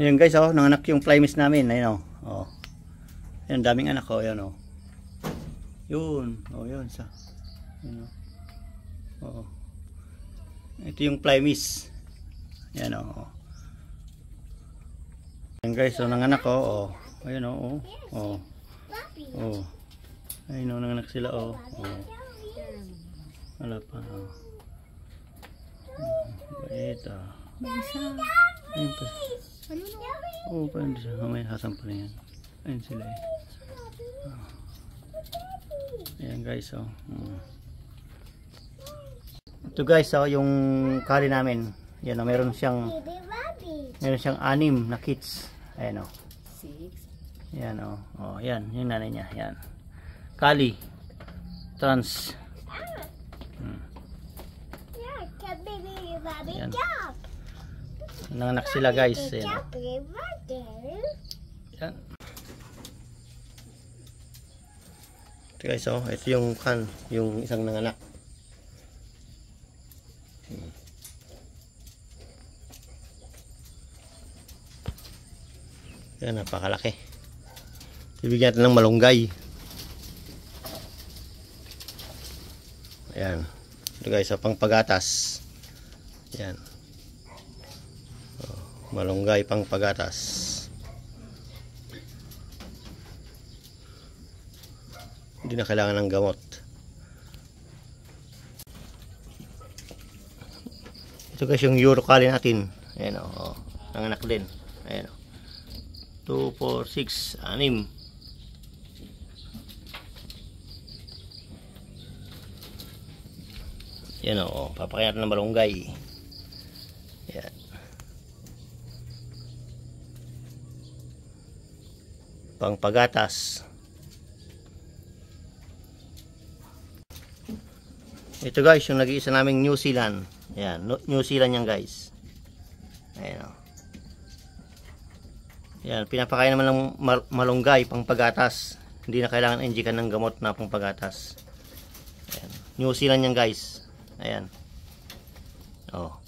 Ayan guys, oh, nanganak yung fly mist namin. Ayun, oh. Ayan, daming anak, oh. Ayan, oh. Yun. Oh, yun. Ayan, oh. Ito yung fly mist. Ayan, oh. Ayan guys, oh, nanganak, oh. Ayan, oh. Oh. Oh. Ayun, oh, nanganak sila, oh. Oh. Wala pa, oh. Bait, ah. Ayun pa. Oo, parang siya. May hasang pa rin yan. Ayun sila eh. Ayan guys, oh. Ito guys, oh, yung kari namin. Yan, oh, meron siyang 6 na kits. Ayan, oh. 6. Yan, oh. Oh, yan, yung nanay niya. Yan. Kali. Trans. Yan. Nanganak sila guys. Yan. Yan. Ito guys, oh, ito yung yung isang nanganak. Yan, napakalaki. Bibigyan natin ng malunggay. Ayan. Ito guys, pang pagatas. Yan. Malunggay pang pagatas. Hindi na kailangan ng gamot. Ito guys yung Urocali natin. Ayan, oh. Nanganak din. Ayan, oh. 2, 4, 6, 6. Yan, oh. Papakain natin ng malunggay. Yan. Pang pagatas. Ito guys, yung nag-iisa naming New Zealand. Ayan, New Zealand yan guys. Ayan, oh. Ayan, pinapakain naman ng malunggay pang pagatas. Hindi na kailangan injikan ng gamot na pang pagatas. Ayan, New Zealand yan guys. Ayan. Oh.